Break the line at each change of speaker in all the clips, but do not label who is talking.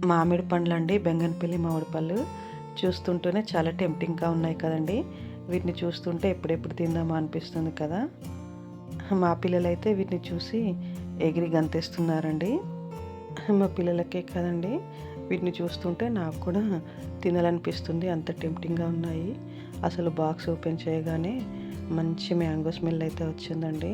మామిడి పండ్లండి, బెంగనపల్లి మామిడి పళ్ళు. చూస్తుంటేనే చాలా టెంప్టింగ్గా ఉన్నాయి కదండి. వీటిని చూస్తుంటే ఎప్పుడెప్పుడు తిందామా అనిపిస్తుంది కదా. మా పిల్లలైతే వీటిని చూసి ఎగిరి గంతేస్తున్నారండి. మా పిల్లలకే కదండి, వీటిని చూస్తుంటే నాకు కూడా తినాలనిపిస్తుంది, అంత టెంప్టింగ్గా ఉన్నాయి. అసలు బాక్స్ ఓపెన్ చేయగానే మంచి మ్యాంగో స్మెల్ అయితే వచ్చిందండి.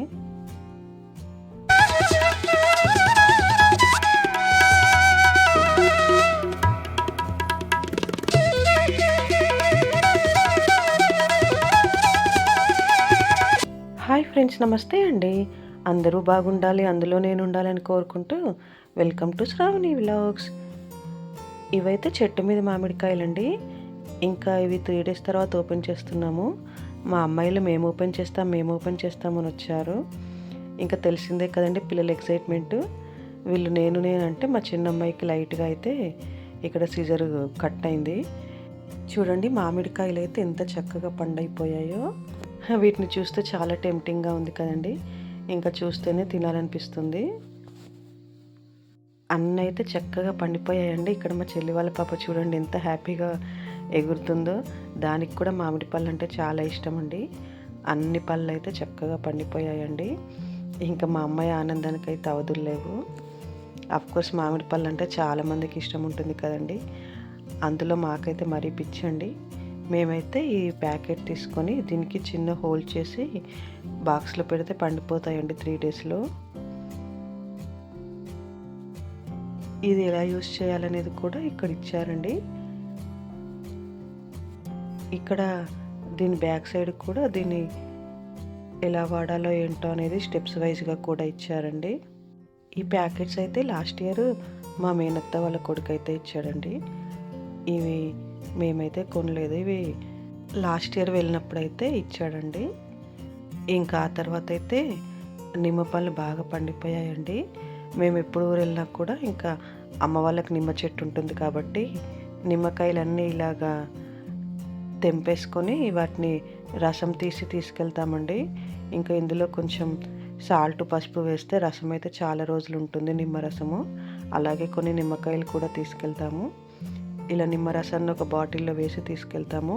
హాయ్ ఫ్రెండ్స్, నమస్తే అండి. అందరూ బాగుండాలి, అందులో నేను ఉండాలని కోరుకుంటూ వెల్కమ్ టు శ్రావణి వ్లాగ్స్. ఇవైతే చెట్టు మీద మామిడికాయలండి. ఇంకా ఇవి 3 days తర్వాత ఓపెన్ చేస్తున్నాము. మా అమ్మాయిలు మేము ఓపెన్ చేస్తామని వచ్చారు. ఇంకా తెలిసిందే కదండి పిల్లల ఎక్సైట్మెంట్. వీళ్ళు నేనంటే మా చిన్న అమ్మాయికి లైట్గా అయితే ఇక్కడ సీజర్ కట్ అయింది. చూడండి మామిడికాయలు అయితే ఎంత చక్కగా పండైపోయాయో. వీటిని చూస్తే చాలా టెంప్టింగ్గా ఉంది కదండి. ఇంకా చూస్తేనే తినాలనిపిస్తుంది. అన్నీ అయితే చక్కగా పండిపోయాయండి. ఇక్కడ మా చెల్లి వాళ్ళ పాప చూడండి ఎంత హ్యాపీగా ఎగురుతుందో. దానికి కూడా మామిడి పళ్ళు అంటే చాలా ఇష్టం అండి. అన్ని పళ్ళు అయితే చక్కగా పండిపోయాయండి. ఇంకా మా అమ్మాయి ఆనందానికి అయితే అవధులు లేవు. అఫ్కోర్స్ మామిడి పళ్ళు అంటే చాలామందికి ఇష్టం ఉంటుంది కదండి. అందులో మాకైతే మరీ పిచ్చండి. మేమైతే ఈ ప్యాకెట్ తీసుకొని దీనికి చిన్న హోల్ చేసి బాక్స్లో పెడితే పండిపోతాయండి 3 daysలో. ఇది ఎలా యూస్ చేయాలనేది కూడా ఇక్కడ ఇచ్చారండి. ఇక్కడ దీని బ్యాక్ సైడ్ కూడా దీన్ని ఎలా వాడాలో ఏంటో అనేది స్టెప్స్ వైజ్గా కూడా ఇచ్చారండి. ఈ ప్యాకెట్స్ అయితే లాస్ట్ ఇయర్ మా మేనత్త వాళ్ళ కొడుకు అయితే ఇచ్చాడండి. ఇవి మేమైతే కొనలేదు, ఇవి లాస్ట్ ఇయర్ వెళ్ళినప్పుడు అయితే ఇచ్చాడండి. ఇంకా ఆ తర్వాత అయితే నిమ్మపళ్ళు బాగా పండిపోయాయండి. మేము ఎప్పుడు ఊరు వెళ్ళినా కూడా ఇంకా అమ్మ వాళ్ళకి నిమ్మ చెట్టు ఉంటుంది కాబట్టి నిమ్మకాయలన్నీ ఇలాగా తెంపేసుకొని వాటిని రసం తీసుకెళ్తామండి. ఇంకా ఇందులో కొంచెం సాల్ట్, పసుపు వేస్తే రసం అయితే చాలా రోజులు ఉంటుంది, నిమ్మరసము. అలాగే కొన్ని నిమ్మకాయలు కూడా తీసుకెళ్తాము. ఇలా నిమ్మరసాన్ని ఒక బాటిల్లో వేసి తీసుకెళ్తాము.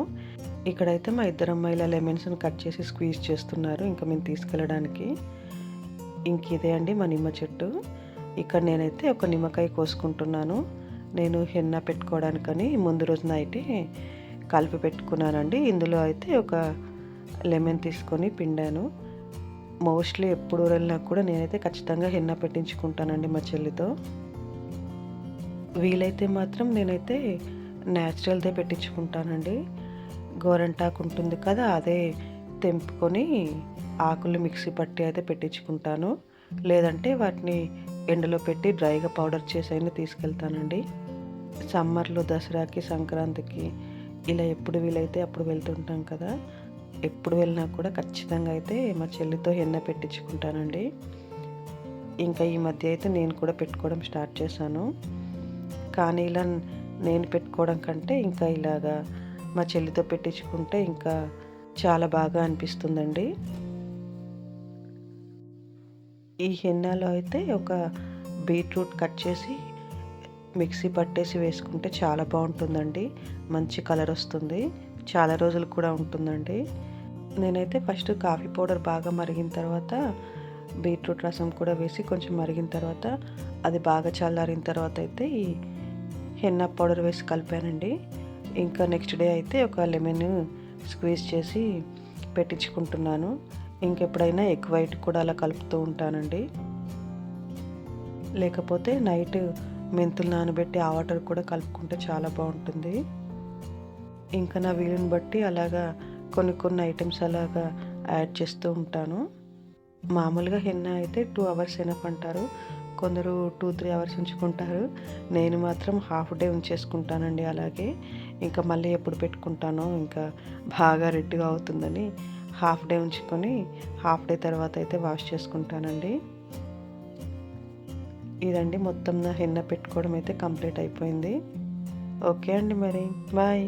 ఇక్కడైతే మా ఇద్దరు అమ్మాయిల లెమన్స్ని కట్ చేసి స్క్వీజ్ చేస్తున్నారు ఇంకా మేము తీసుకెళ్ళడానికి. ఇంక ఇదే అండి మా నిమ్మ చెట్టు. ఇక్కడ నేనైతే ఒక నిమ్మకాయ కోసుకుంటున్నాను. నేను హెన్నా పెట్టుకోవడానికని ముందు రోజు నైటే కలిపి పెట్టుకున్నానండి. ఇందులో అయితే ఒక లెమన్ తీసుకొని పిండాను. మోస్ట్లీ ఎప్పుడు వెళ్ళినా కూడా నేనైతే ఖచ్చితంగా హెన్నా పెట్టించుకుంటానండి మా చెల్లితో. వీలైతే మాత్రం నేనైతే న్యాచురల్దే పెట్టించుకుంటానండి. గోరంటాకు ఉంటుంది కదా, అదే తెంపుకొని ఆకులు మిక్సీ పట్టి అయితే పెట్టించుకుంటాను. లేదంటే వాటిని ఎండలో పెట్టి డ్రైగా పౌడర్ చేసి అయినా తీసుకెళ్తానండి. సమ్మర్లో దసరాకి, సంక్రాంతికి ఇలా ఎప్పుడు వీలైతే అప్పుడు వెళ్తుంటాం కదా. ఎప్పుడు వెళ్ళినా కూడా ఖచ్చితంగా అయితే మా చెల్లితో హెన్న పెట్టించుకుంటానండి. ఇంకా ఈ మధ్య అయితే నేను కూడా పెట్టుకోవడం స్టార్ట్ చేశాను. కానీ ఇలా నేను పెట్టుకోవడం కంటే ఇంకా ఇలాగా మా చెల్లితో పెట్టించుకుంటే ఇంకా చాలా బాగా అనిపిస్తుందండి. ఈ హెన్నాలో అయితే ఒక బీట్రూట్ కట్ చేసి మిక్సీ పట్టేసి వేసుకుంటే చాలా బాగుంటుందండి. మంచి కలర్ వస్తుంది, చాలా రోజులు కూడా ఉంటుందండి. నేనైతే ఫస్ట్ కాఫీ పౌడర్ బాగా మరిగిన తర్వాత బీట్రూట్ రసం కూడా వేసి కొంచెం మరిగిన తర్వాత అది బాగా చల్లారిన తర్వాత అయితే ఈ హెన్నా పౌడర్ వేసి కలిపానండి. ఇంకా నెక్స్ట్ డే అయితే ఒక లెమన్ స్క్వీజ్ చేసి పెట్టించుకుంటున్నాను. ఇంకెప్పుడైనా ఎగ్ వైట్ కూడా అలా కలుపుతూ ఉంటానండి. లేకపోతే నైట్ మెంతులు నానబెట్టి ఆ వాటర్ కూడా కలుపుకుంటే చాలా బాగుంటుంది. ఇంకా నా వీలుని బట్టి అలాగా కొన్ని ఐటమ్స్ అలాగా యాడ్ చేస్తూ ఉంటాను. మామూలుగా హెన్నా అయితే 2 hours ఎనఫ్ అంటారు, కొందరు 2-3 hours ఉంచుకుంటారు. నేను మాత్రం హాఫ్ డే ఉంచేసుకుంటానండి. అలాగే ఇంకా మళ్ళీ ఎప్పుడు పెట్టుకుంటానో ఇంకా బాగా రెడ్గా అవుతుందని హాఫ్ డే ఉంచుకొని హాఫ్ డే తర్వాత అయితే వాష్ చేసుకుంటానండి. ఇదండి మొత్తం నా హెన్న పెట్టుకోవడం అయితే కంప్లీట్ అయిపోయింది. ఓకే అండి, మరి బాయ్.